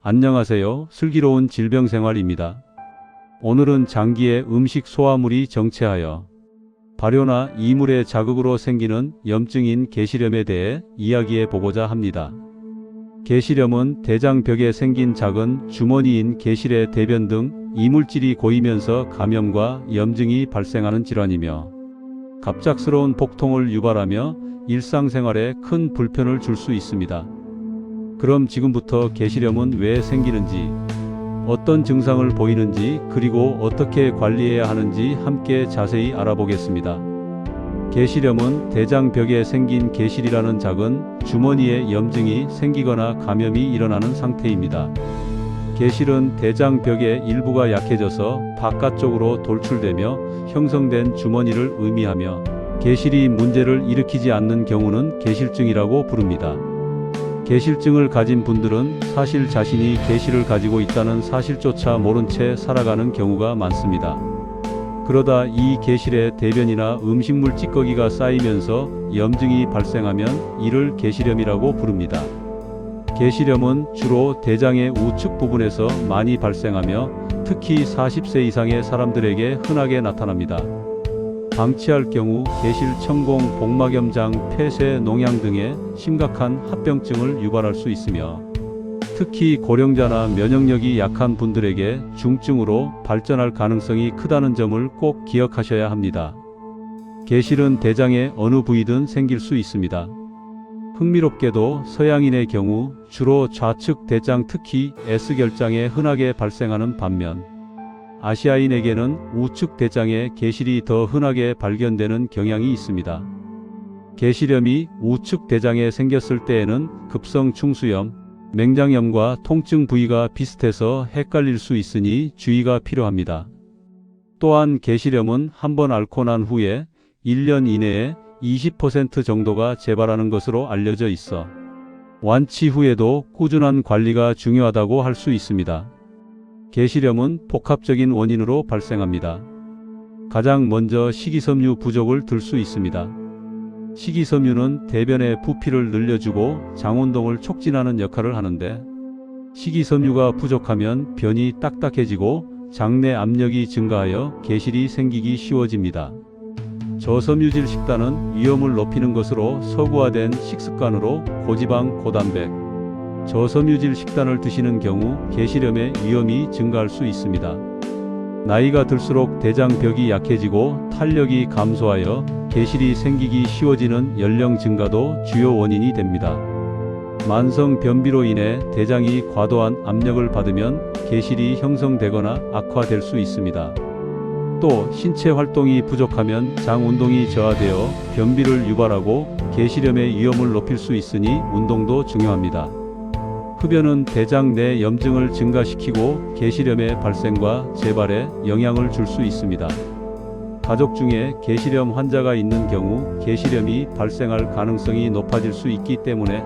안녕하세요. 슬기로운 질병생활입니다. 오늘은 장기의 음식 소화물이 정체하여 발효나 이물의 자극으로 생기는 염증인 게시렴에 대해 이야기해 보고자 합니다. 게시렴은 대장벽에 생긴 작은 주머니인 게실의 대변 등 이물질이 고이면서 감염과 염증이 발생하는 질환이며 갑작스러운 복통을 유발하며 일상생활에 큰 불편을 줄 수 있습니다. 그럼 지금부터 게시렴은 왜 생기는지, 어떤 증상을 보이는지, 그리고 어떻게 관리해야 하는지 함께 자세히 알아보겠습니다. 게시렴은 대장벽에 생긴 게실이라는 작은 주머니에 염증이 생기거나 감염이 일어나는 상태입니다. 게실은 대장벽의 일부가 약해져서 바깥쪽으로 돌출되며 형성된 주머니를 의미하며, 게실이 문제를 일으키지 않는 경우는 게실증이라고 부릅니다. 게실증을 가진 분들은 사실 자신이 게실을 가지고 있다는 사실조차 모른 채 살아가는 경우가 많습니다. 그러다 이 게실에 대변이나 음식물 찌꺼기가 쌓이면서 염증이 발생하면 이를 게시렴이라고 부릅니다. 게시렴은 주로 대장의 우측 부분에서 많이 발생하며 특히 40세 이상의 사람들에게 흔하게 나타납니다. 방치할 경우 게실, 천공, 복막염장, 폐쇄, 농양 등의 심각한 합병증을 유발할 수 있으며 특히 고령자나 면역력이 약한 분들에게 중증으로 발전할 가능성이 크다는 점을 꼭 기억하셔야 합니다. 게실은 대장의 어느 부위든 생길 수 있습니다. 흥미롭게도 서양인의 경우 주로 좌측 대장 특히 S결장에 흔하게 발생하는 반면 아시아인에게는 우측 대장에 게실이 더 흔하게 발견되는 경향이 있습니다. 게시렴이 우측 대장에 생겼을 때에는 급성 충수염, 맹장염과 통증 부위가 비슷해서 헷갈릴 수 있으니 주의가 필요합니다. 또한 게시렴은 한번 앓고 난 후에 1년 이내에 20% 정도가 재발하는 것으로 알려져 있어 완치 후에도 꾸준한 관리가 중요하다고 할 수 있습니다. 게시렴은 복합적인 원인으로 발생합니다. 가장 먼저 식이섬유 부족을 들 수 있습니다. 식이섬유는 대변의 부피를 늘려주고 장운동을 촉진하는 역할을 하는데 식이섬유가 부족하면 변이 딱딱해지고 장내 압력이 증가하여 게실이 생기기 쉬워집니다. 저섬유질 식단은 위험을 높이는 것으로 서구화된 식습관으로 고지방, 고단백, 저섬유질 식단을 드시는 경우 게시렴의 위험이 증가할 수 있습니다. 나이가 들수록 대장벽이 약해지고 탄력이 감소하여 게실이 생기기 쉬워지는 연령 증가도 주요 원인이 됩니다. 만성 변비로 인해 대장이 과도한 압력을 받으면 게실이 형성되거나 악화될 수 있습니다. 또 신체 활동이 부족하면 장 운동이 저하되어 변비를 유발하고 게시렴의 위험을 높일 수 있으니 운동도 중요합니다. 흡연은 대장 내 염증을 증가시키고 게시렴의 발생과 재발에 영향을 줄 수 있습니다. 가족 중에 게시렴 환자가 있는 경우 게시렴이 발생할 가능성이 높아질 수 있기 때문에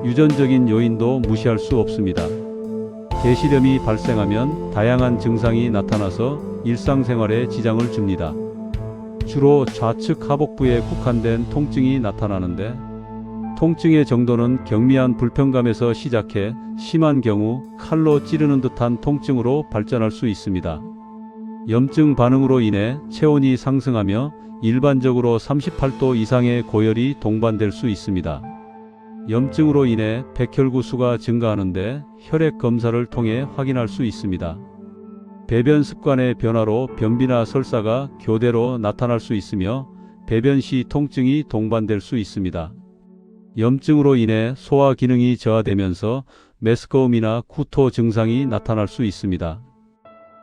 유전적인 요인도 무시할 수 없습니다. 게시렴이 발생하면 다양한 증상이 나타나서 일상생활에 지장을 줍니다. 주로 좌측 하복부에 국한된 통증이 나타나는데 통증의 정도는 경미한 불편감에서 시작해 심한 경우 칼로 찌르는 듯한 통증으로 발전할 수 있습니다. 염증 반응으로 인해 체온이 상승하며 일반적으로 38도 이상의 고열이 동반될 수 있습니다. 염증으로 인해 백혈구 수가 증가하는데 혈액 검사를 통해 확인할 수 있습니다. 배변 습관의 변화로 변비나 설사가 교대로 나타날 수 있으며 배변 시 통증이 동반될 수 있습니다. 염증으로 인해 소화 기능이 저하되면서 메스꺼움이나 구토 증상이 나타날 수 있습니다.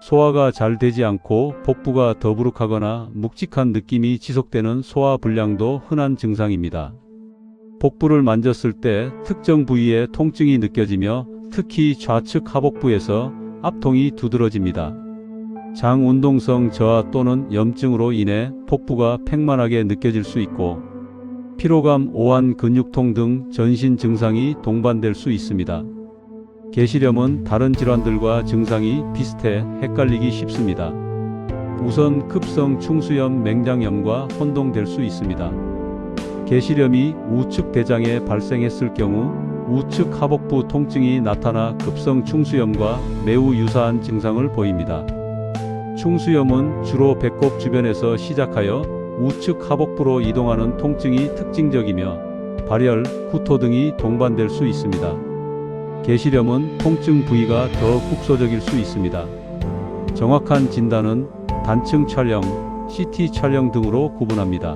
소화가 잘 되지 않고 복부가 더부룩하거나 묵직한 느낌이 지속되는 소화 불량도 흔한 증상입니다. 복부를 만졌을 때 특정 부위에 통증이 느껴지며 특히 좌측 하복부에서 압통이 두드러집니다. 장 운동성 저하 또는 염증으로 인해 복부가 팽만하게 느껴질 수 있고 피로감, 오한, 근육통 등 전신 증상이 동반될 수 있습니다. 게시렴은 다른 질환들과 증상이 비슷해 헷갈리기 쉽습니다. 우선 급성 충수염, 맹장염과 혼동될 수 있습니다. 게시렴이 우측 대장에 발생했을 경우 우측 하복부 통증이 나타나 급성 충수염과 매우 유사한 증상을 보입니다. 충수염은 주로 배꼽 주변에서 시작하여 우측 하복부로 이동하는 통증이 특징적이며 발열, 구토 등이 동반될 수 있습니다. 계시염은 통증 부위가 더 국소적일 수 있습니다. 정확한 진단은 단층 촬영, CT 촬영 등으로 구분합니다.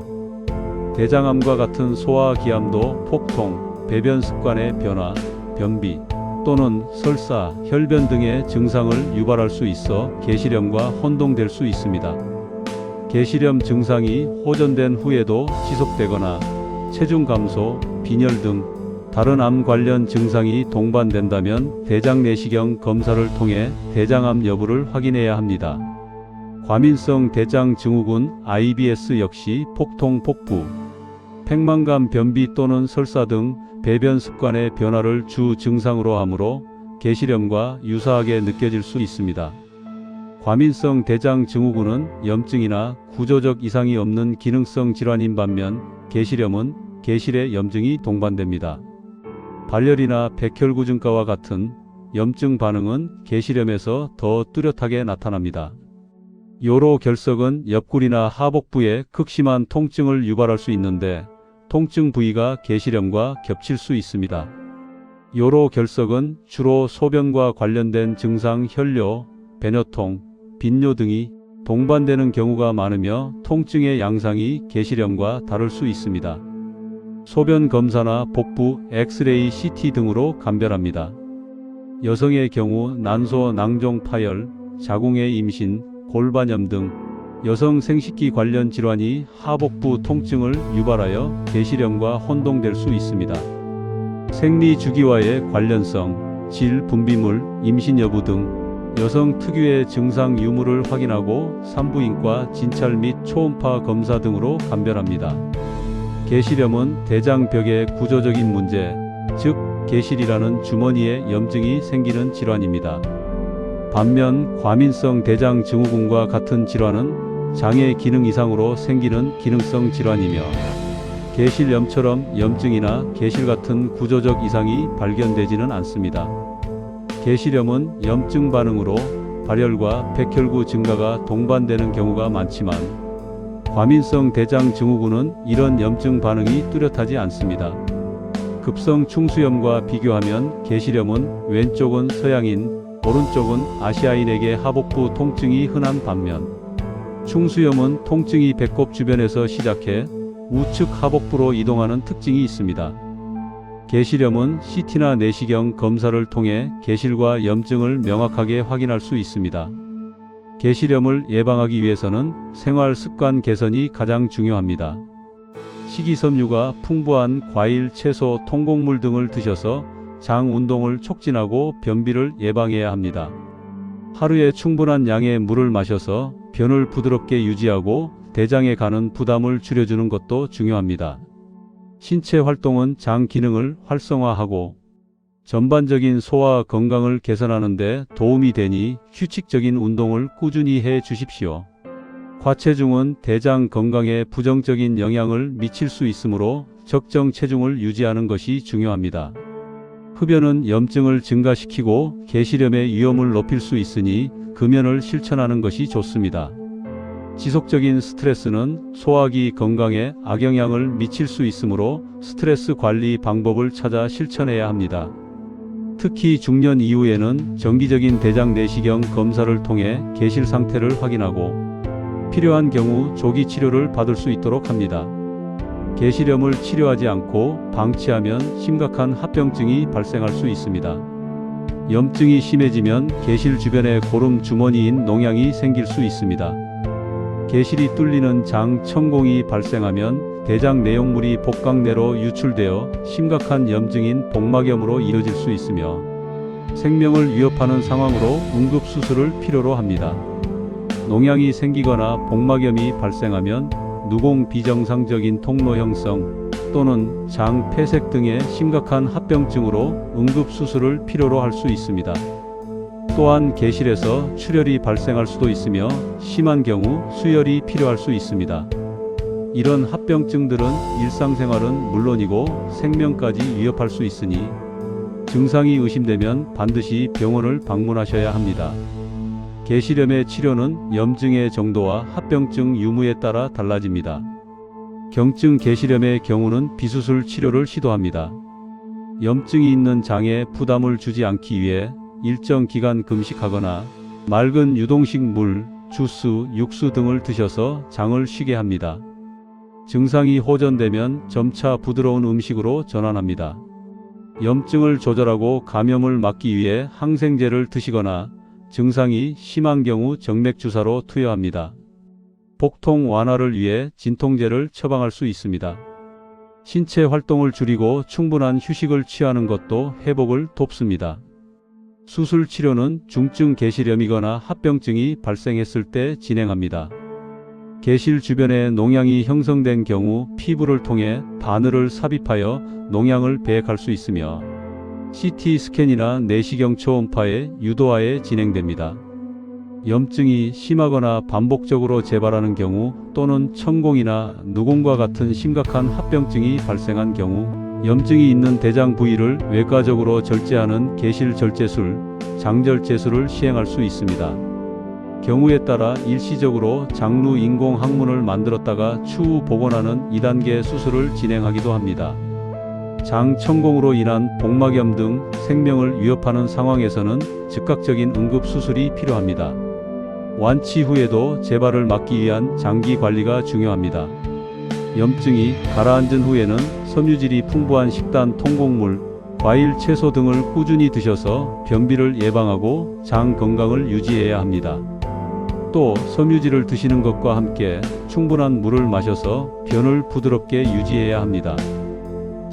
대장암과 같은 소화기암도 폭통, 배변 습관의 변화, 변비 또는 설사, 혈변 등의 증상을 유발할 수 있어 계시염과 혼동될 수 있습니다. 계시염 증상이 호전된 후에도 지속되거나 체중 감소, 빈혈 등 다른 암 관련 증상이 동반된다면 대장 내시경 검사를 통해 대장암 여부를 확인해야 합니다. 과민성 대장 증후군 IBS 역시 폭통, 복부, 팽만감, 변비 또는 설사 등 배변 습관의 변화를 주 증상으로 하므로 계시염과 유사하게 느껴질 수 있습니다. 과민성 대장 증후군은 염증이나 구조적 이상이 없는 기능성 질환인 반면 계시염은 계실의 염증이 동반됩니다. 발열이나 백혈구 증가와 같은 염증 반응은 계시염에서 더 뚜렷하게 나타납니다. 요로 결석은 옆구리나 하복부에 극심한 통증을 유발할 수 있는데 통증 부위가 계시염과 겹칠 수 있습니다. 요로 결석은 주로 소변과 관련된 증상, 혈뇨, 배뇨통, 빈뇨 등이 동반되는 경우가 많으며 통증의 양상이 계시염과 다를 수 있습니다. 소변 검사나 복부, 엑스레이, CT 등으로 감별합니다. 여성의 경우 난소, 낭종 파열, 자궁의 임신, 골반염 등 여성 생식기 관련 질환이 하복부 통증을 유발하여 계시염과 혼동될 수 있습니다. 생리 주기와의 관련성, 질, 분비물, 임신 여부 등 여성 특유의 증상 유무를 확인하고 산부인과 진찰 및 초음파 검사 등으로 감별합니다. 계시염은 대장벽의 구조적인 문제, 즉 계실이라는 주머니에 염증이 생기는 질환입니다. 반면 과민성 대장 증후군과 같은 질환은 장의 기능 이상으로 생기는 기능성 질환이며 계실염처럼 염증이나 계실 같은 구조적 이상이 발견되지는 않습니다. 계시염은 염증 반응으로 발열과 백혈구 증가가 동반되는 경우가 많지만 과민성 대장 증후군은 이런 염증 반응이 뚜렷하지 않습니다. 급성 충수염과 비교하면 계시염은 왼쪽은 서양인, 오른쪽은 아시아인에게 하복부 통증이 흔한 반면 충수염은 통증이 배꼽 주변에서 시작해 우측 하복부로 이동하는 특징이 있습니다. 계시염은 CT나 내시경 검사를 통해 계실과 염증을 명확하게 확인할 수 있습니다. 계시염을 예방하기 위해서는 생활 습관 개선이 가장 중요합니다. 식이섬유가 풍부한 과일, 채소, 통곡물 등을 드셔서 장 운동을 촉진하고 변비를 예방해야 합니다. 하루에 충분한 양의 물을 마셔서 변을 부드럽게 유지하고 대장에 가는 부담을 줄여주는 것도 중요합니다. 신체 활동은 장 기능을 활성화하고 전반적인 소화 건강을 개선하는 데 도움이 되니 규칙적인 운동을 꾸준히 해 주십시오. 과체중은 대장 건강에 부정적인 영향을 미칠 수 있으므로 적정 체중을 유지하는 것이 중요합니다. 흡연은 염증을 증가시키고 계시염의 위험을 높일 수 있으니 금연을 실천하는 것이 좋습니다. 지속적인 스트레스는 소화기 건강에 악영향을 미칠 수 있으므로 스트레스 관리 방법을 찾아 실천해야 합니다. 특히 중년 이후에는 정기적인 대장 내시경 검사를 통해 계실 상태를 확인하고 필요한 경우 조기 치료를 받을 수 있도록 합니다. 계시염을 치료하지 않고 방치하면 심각한 합병증이 발생할 수 있습니다. 염증이 심해지면 계실 주변에 고름 주머니인 농양이 생길 수 있습니다. 계실이 뚫리는 장 천공이 발생하면 대장 내용물이 복강 내로 유출되어 심각한 염증인 복막염으로 이어질 수 있으며 생명을 위협하는 상황으로 응급수술을 필요로 합니다. 농양이 생기거나 복막염이 발생하면 누공 비정상적인 통로 형성 또는 장 폐색 등의 심각한 합병증으로 응급수술을 필요로 할 수 있습니다. 또한 계실에서 출혈이 발생할 수도 있으며 심한 경우 수혈이 필요할 수 있습니다. 이런 합병증들은 일상생활은 물론이고 생명까지 위협할 수 있으니 증상이 의심되면 반드시 병원을 방문하셔야 합니다. 게시렴의 치료는 염증의 정도와 합병증 유무에 따라 달라집니다. 경증 게시렴의 경우는 비수술 치료를 시도합니다. 염증이 있는 장에 부담을 주지 않기 위해 일정 기간 금식하거나 맑은 유동식 물, 주스, 육수 등을 드셔서 장을 쉬게 합니다. 증상이 호전되면 점차 부드러운 음식으로 전환합니다. 염증을 조절하고 감염을 막기 위해 항생제를 드시거나 증상이 심한 경우 정맥주사로 투여합니다. 복통 완화를 위해 진통제를 처방할 수 있습니다. 신체 활동을 줄이고 충분한 휴식을 취하는 것도 회복을 돕습니다. 수술 치료는 중증 게시렴이거나 합병증이 발생했을 때 진행합니다. 게실 주변에 농양이 형성된 경우 피부를 통해 바늘을 삽입하여 농양을 배액할 수 있으며 CT 스캔이나 내시경 초음파의 유도하에 진행됩니다. 염증이 심하거나 반복적으로 재발하는 경우 또는 천공이나 누공과 같은 심각한 합병증이 발생한 경우 염증이 있는 대장 부위를 외과적으로 절제하는 게실 절제술, 장절제술을 시행할 수 있습니다. 경우에 따라 일시적으로 장루 인공 항문을 만들었다가 추후 복원하는 2단계 수술을 진행하기도 합니다. 장 천공으로 인한 복막염 등 생명을 위협하는 상황에서는 즉각적인 응급 수술이 필요합니다. 완치 후에도 재발을 막기 위한 장기 관리가 중요합니다. 염증이 가라앉은 후에는 섬유질이 풍부한 식단, 통곡물, 과일, 채소 등을 꾸준히 드셔서 변비를 예방하고 장 건강을 유지해야 합니다. 또 섬유질을 드시는 것과 함께 충분한 물을 마셔서 변을 부드럽게 유지해야 합니다.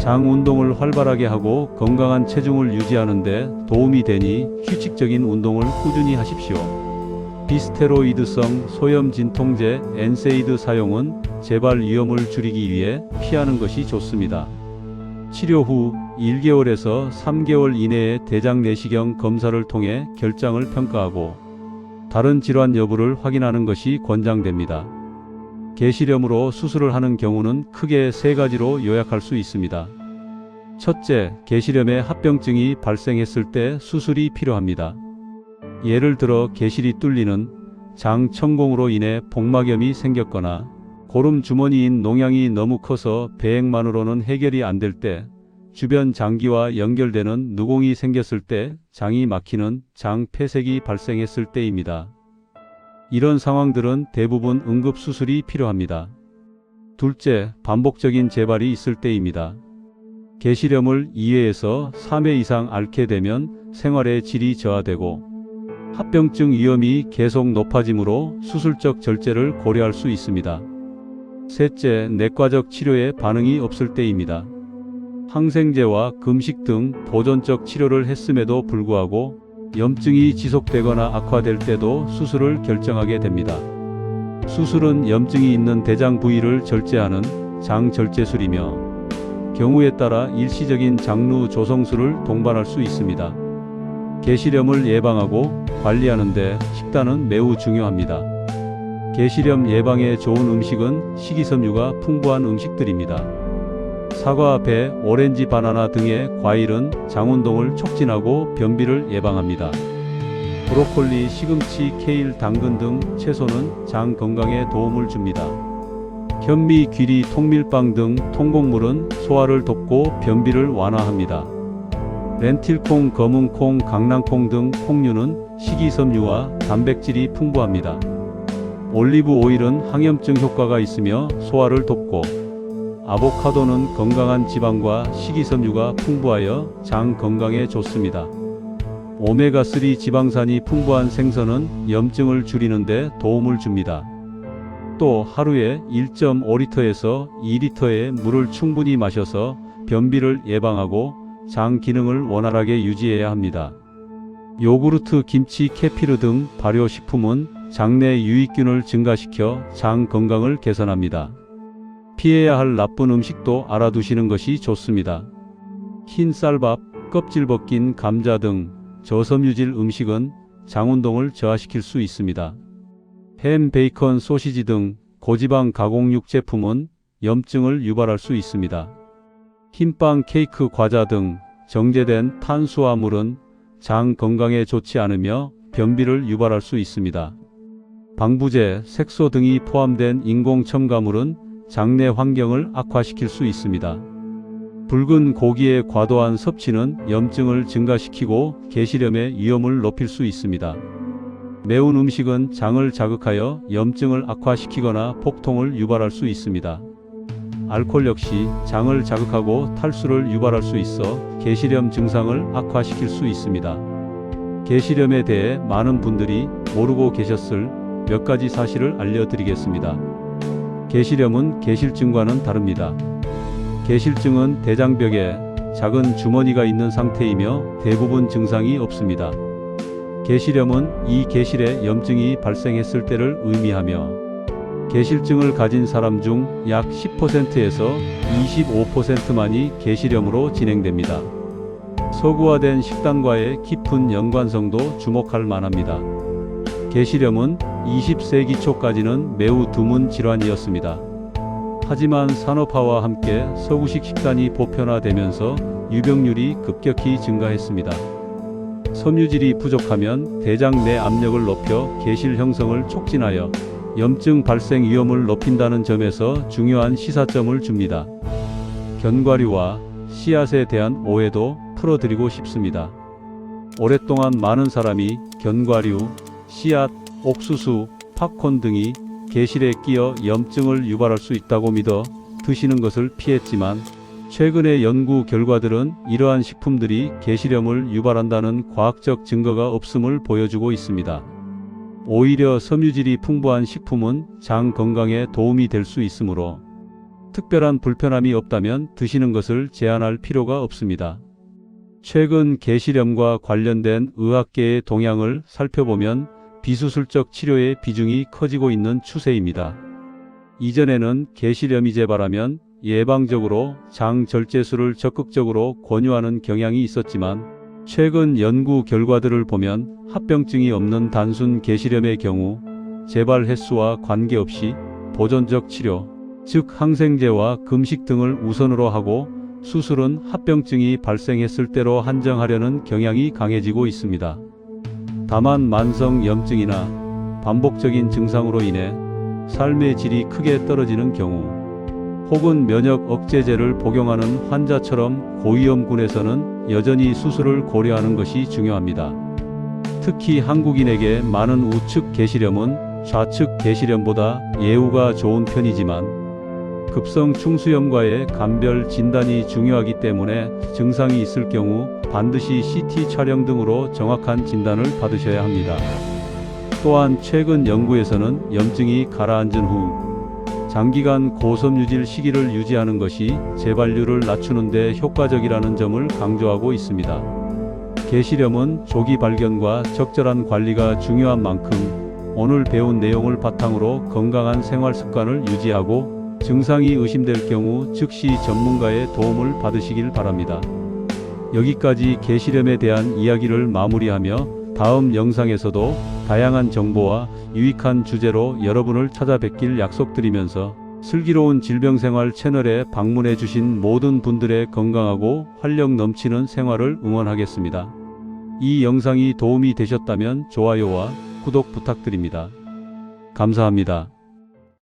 장 운동을 활발하게 하고 건강한 체중을 유지하는 데 도움이 되니 규칙적인 운동을 꾸준히 하십시오. 비스테로이드성 소염 진통제 엔세이드 사용은 재발 위험을 줄이기 위해 피하는 것이 좋습니다. 치료 후 1개월에서 3개월 이내에 대장 내시경 검사를 통해 결장을 평가하고 다른 질환 여부를 확인하는 것이 권장됩니다. 게시렴으로 수술을 하는 경우는 크게 3가지로 요약할 수 있습니다. 첫째, 게시렴의 합병증이 발생했을 때 수술이 필요합니다. 예를 들어 게실이 뚫리는 장 천공으로 인해 복막염이 생겼거나 고름 주머니인 농양이 너무 커서 배액만으로는 해결이 안 될 때, 주변 장기와 연결되는 누공이 생겼을 때, 장이 막히는 장 폐색이 발생했을 때입니다. 이런 상황들은 대부분 응급수술이 필요합니다. 둘째, 반복적인 재발이 있을 때입니다. 게시렴을 2회에서 3회 이상 앓게 되면 생활의 질이 저하되고 합병증 위험이 계속 높아지므로 수술적 절제를 고려할 수 있습니다. 셋째, 내과적 치료에 반응이 없을 때입니다. 항생제와 금식 등 보존적 치료를 했음에도 불구하고 염증이 지속되거나 악화될 때도 수술을 결정하게 됩니다. 수술은 염증이 있는 대장 부위를 절제하는 장절제술이며 경우에 따라 일시적인 장루 조성술을 동반할 수 있습니다. 게시렴을 예방하고 관리하는 데 식단은 매우 중요합니다. 게시렴 예방에 좋은 음식은 식이섬유가 풍부한 음식들입니다. 사과, 배, 오렌지, 바나나 등의 과일은 장운동을 촉진하고 변비를 예방합니다. 브로콜리, 시금치, 케일, 당근 등 채소는 장 건강에 도움을 줍니다. 현미, 귀리, 통밀빵 등 통곡물은 소화를 돕고 변비를 완화합니다. 렌틸콩, 검은콩, 강낭콩 등 콩류는 식이섬유와 단백질이 풍부합니다. 올리브 오일은 항염증 효과가 있으며 소화를 돕고 아보카도는 건강한 지방과 식이섬유가 풍부하여 장 건강에 좋습니다. 오메가3 지방산이 풍부한 생선은 염증을 줄이는 데 도움을 줍니다. 또 하루에 1.5리터에서 2리터의 물을 충분히 마셔서 변비를 예방하고 장 기능을 원활하게 유지해야 합니다. 요구르트, 김치, 케피르 등 발효식품은 장내 유익균을 증가시켜 장 건강을 개선합니다. 피해야 할 나쁜 음식도 알아두시는 것이 좋습니다. 흰 쌀밥, 껍질 벗긴 감자 등 저섬유질 음식은 장운동을 저하시킬 수 있습니다. 햄, 베이컨, 소시지 등 고지방 가공육 제품은 염증을 유발할 수 있습니다. 흰빵, 케이크, 과자 등 정제된 탄수화물은 장 건강에 좋지 않으며 변비를 유발할 수 있습니다. 방부제, 색소 등이 포함된 인공 첨가물은 장내 환경을 악화시킬 수 있습니다. 붉은 고기의 과도한 섭취는 염증을 증가시키고 게시렴의 위험을 높일 수 있습니다. 매운 음식은 장을 자극하여 염증을 악화시키거나 폭통을 유발할 수 있습니다. 알코올 역시 장을 자극하고 탈수를 유발할 수 있어 게시렴 증상을 악화시킬 수 있습니다. 게시렴에 대해 많은 분들이 모르고 계셨을 몇 가지 사실을 알려드리겠습니다. 게시렴은 계실증과는 다릅니다. 계실증은 대장벽에 작은 주머니가 있는 상태이며 대부분 증상이 없습니다. 게시렴은 이 계실에 염증이 발생했을 때를 의미하며 계실증을 가진 사람 중 약 10%에서 25%만이 게시렴으로 진행됩니다. 서구화된 식단과의 깊은 연관성도 주목할 만합니다. 게시렴은 20세기 초까지는 매우 드문 질환이었습니다. 하지만 산업화와 함께 서구식 식단이 보편화되면서 유병률이 급격히 증가했습니다. 섬유질이 부족하면 대장 내 압력을 높여 계실 형성을 촉진하여 염증 발생 위험을 높인다는 점에서 중요한 시사점을 줍니다. 견과류와 씨앗에 대한 오해도 풀어드리고 싶습니다. 오랫동안 많은 사람이 견과류, 씨앗, 옥수수, 팝콘 등이 계실에 끼어 염증을 유발할 수 있다고 믿어 드시는 것을 피했지만 최근의 연구 결과들은 이러한 식품들이 계실염을 유발한다는 과학적 증거가 없음을 보여주고 있습니다. 오히려 섬유질이 풍부한 식품은 장 건강에 도움이 될 수 있으므로 특별한 불편함이 없다면 드시는 것을 제한할 필요가 없습니다. 최근 계실염과 관련된 의학계의 동향을 살펴보면 비수술적 치료의 비중이 커지고 있는 추세입니다. 이전에는 계실염이 재발하면 예방적으로 장 절제술을 적극적으로 권유하는 경향이 있었지만 최근 연구 결과들을 보면 합병증이 없는 단순 계실염의 경우 재발 횟수와 관계없이 보존적 치료, 즉 항생제와 금식 등을 우선으로 하고 수술은 합병증이 발생했을 때로 한정하려는 경향이 강해지고 있습니다. 다만 만성 염증이나 반복적인 증상으로 인해 삶의 질이 크게 떨어지는 경우 혹은 면역 억제제를 복용하는 환자처럼 고위험군에서는 여전히 수술을 고려하는 것이 중요합니다. 특히 한국인에게 많은 우측 계실염은 좌측 계실염보다 예후가 좋은 편이지만 급성 충수염과의 감별 진단이 중요하기 때문에 증상이 있을 경우 반드시 CT 촬영 등으로 정확한 진단을 받으셔야 합니다. 또한 최근 연구에서는 염증이 가라앉은 후 장기간 고섬유질 시기를 유지하는 것이 재발률을 낮추는 데 효과적이라는 점을 강조하고 있습니다. 계실염은 조기 발견과 적절한 관리가 중요한 만큼 오늘 배운 내용을 바탕으로 건강한 생활 습관을 유지하고 증상이 의심될 경우 즉시 전문가의 도움을 받으시길 바랍니다. 여기까지 계실염에 대한 이야기를 마무리하며 다음 영상에서도 다양한 정보와 유익한 주제로 여러분을 찾아뵙길 약속드리면서 슬기로운 질병생활 채널에 방문해 주신 모든 분들의 건강하고 활력 넘치는 생활을 응원하겠습니다. 이 영상이 도움이 되셨다면 좋아요와 구독 부탁드립니다. 감사합니다.